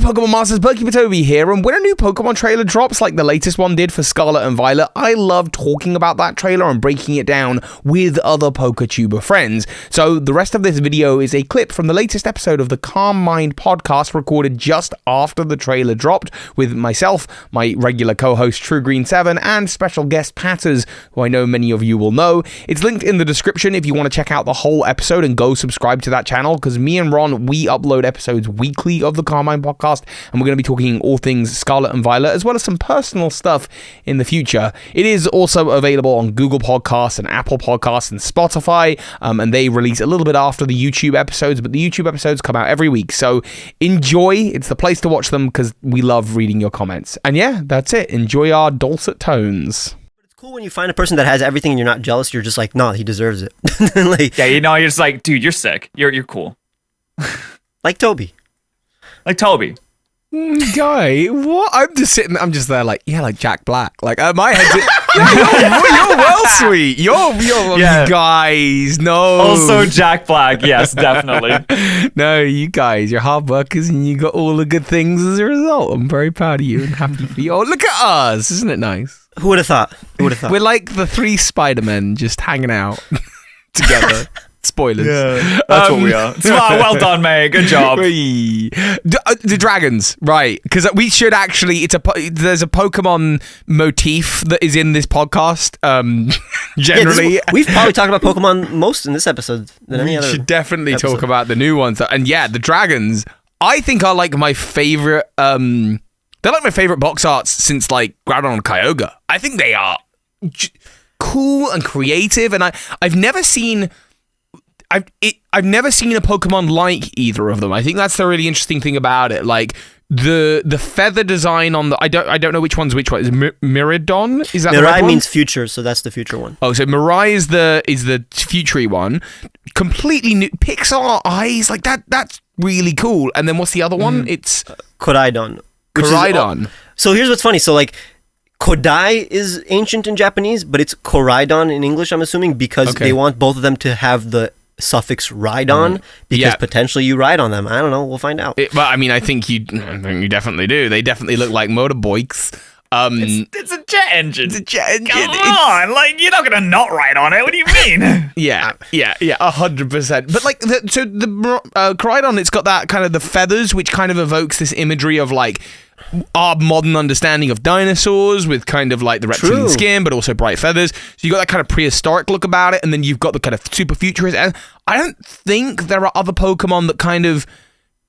Pokemon Masters, Poketuber here, and when a new Pokemon trailer drops like the latest one did for Scarlet and Violet, I love talking about that trailer and breaking it down with other Poketuber friends. So the rest of this video is a clip from the latest episode of the Calm Mind podcast recorded just after the trailer dropped with myself, my regular co-host TrueGreen7, and special guest Patters, who I know many of you will know. It's linked in the description if you want to check out the whole episode and go subscribe to that channel, because me and Ron, we upload episodes weekly of the Calm Mind podcast, and we're going to be talking all things Scarlet and Violet, as well as some personal stuff in the future. It is also available on Google Podcasts and Apple Podcasts and Spotify, and they release a little bit after the YouTube episodes, but the YouTube episodes come out every week, so enjoy. It's the place to watch them, because we love reading your comments. And yeah, that's it. Enjoy our dulcet tones. It's cool when you find a person that has everything and you're not jealous. You're just like, nah, he deserves it. Like, yeah, you know, you're just like, dude, you're sick. You're cool. Like Toby. Like Toby. Guy, what? I'm just there like, yeah, like Jack Black. Like, my head's you're well sweet. You're Yeah. You guys, no. Also Jack Black, yes, definitely. No, you guys, you're hard workers and you got all the good things as a result. I'm very proud of you and happy for you. Oh, look at us. Isn't it nice? Who would have thought? Who would have thought? We're like the three Spider-Men just hanging out together. Spoilers. Yeah, that's what we are. Well done, mate. Good job. The dragons, right? Because we should actually. There's a Pokemon motif that is in this podcast. Generally, Yeah, we've probably talked about Pokemon most in this episode than any other. We should definitely episode. talk about the new ones. And yeah, the dragons, I think are like my favorite. They're like my favorite box arts since like Groudon and Kyogre. I think they are cool and creative, and I've never seen. I've never seen a Pokemon like either of them. I think that's the really interesting thing about it. Like the feather design on the I don't know which one's which one. Is Miradon? Is that Mirai the right one? means future, so that's the future one. Oh, so Mirai is the futury one. Completely new Pixar eyes, like that's really cool. And then what's the other one? It's Koraidon. Koraidon. So here's what's funny. So like Kodai is ancient in Japanese, but it's Koraidon in English, I'm assuming, because they want both of them to have the suffix ride on, because potentially you ride on them. I don't know. We'll find out. But I mean, I think you definitely do. They definitely look like motorbikes. It's a jet engine. It's a jet engine. Come on, like you're not gonna not ride on it. What do you mean? Yeah, 100%. But like, so the Koraidon, it's got that kind of the feathers, which kind of evokes this imagery of like our modern understanding of dinosaurs with kind of like the reptilian skin, but also bright feathers. So you got that kind of prehistoric look about it, and then you've got the kind of super futurist. And I don't think there are other Pokemon that kind of.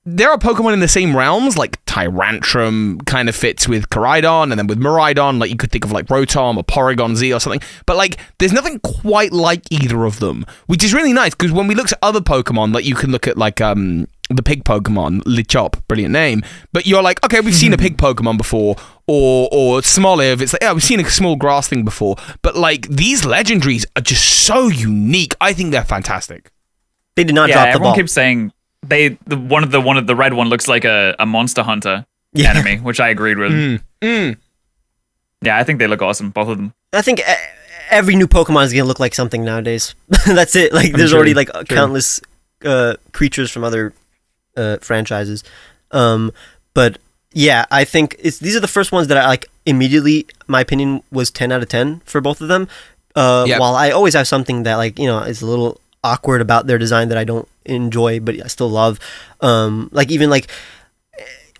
There are Pokemon in the same realms, like Tyrantrum kind of fits with Koraidon, and then with Miraidon, like you could think of like Rotom or Porygon Z or something. But like, there's nothing quite like either of them, which is really nice, because when we look at other Pokemon, like you can look at like the pig Pokemon, Lichop, brilliant name, but you're like, okay, we've seen a pig Pokemon before, or Smoliv, it's like, yeah, we've seen a small grass thing before, but like these legendaries are just so unique. I think they're fantastic. They did not drop the ball. Everyone keeps saying one of the red one looks like a Monster Hunter enemy, which I agreed with. Yeah, I think they look awesome, both of them. I think every new Pokemon is gonna look like something nowadays. That's it. Like, there's already like countless creatures from other franchises. But yeah, I think these are the first ones that I like immediately. My opinion was 10 out of 10 for both of them. While I always have something that, like, you know, is a little awkward about their design that I don't enjoy, but I still love. Like even like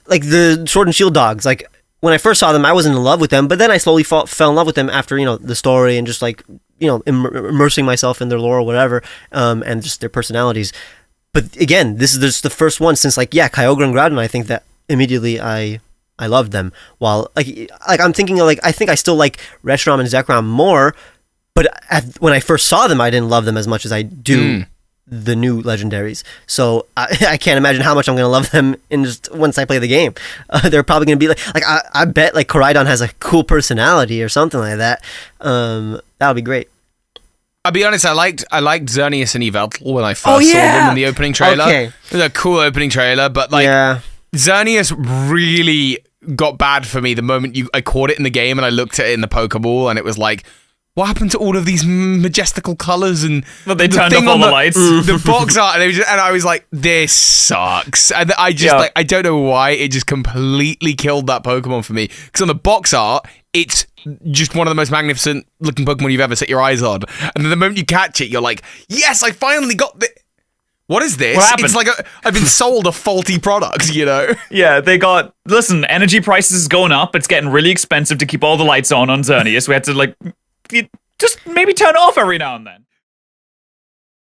the Sword and Shield dogs. Like, when I first saw them, I wasn't in love with them, but then I slowly fell in love with them after, you know, the story and just like, you know, immersing myself in their lore or whatever, and just their personalities. But again, this is just the first one since like, Kyogre and Groudon. I think that immediately I loved them. While like I'm thinking of like, I think I still like Reshiram and Zekrom more, but when I first saw them, I didn't love them as much as I do the new legendaries. So I can't imagine how much I'm going to love them in just once I play the game. They're probably going to be like I bet like Koraidon has a cool personality or something like that. That would be great. I'll be honest, I liked Xerneas and Yveltal when I first saw them in the opening trailer. Okay. It was a cool opening trailer, but like Xerneas really got bad for me the moment I caught it in the game and I looked at it in the Pokeball, and it was like, what happened to all of these majestical colors and But they turned off all the lights. The box art, and I was like, this sucks. And I just like, I don't know why it just completely killed that Pokemon for me. Because on the box art, it's just one of the most magnificent looking Pokemon you've ever set your eyes on. And then the moment you catch it, you're like, yes, I finally got the. What is this? What happened? It's like I've been sold a faulty product, you know? Yeah, they got... Listen, energy prices is going up. It's getting really expensive to keep all the lights on Xerneas. We had to, like... Just maybe turn it off every now and then.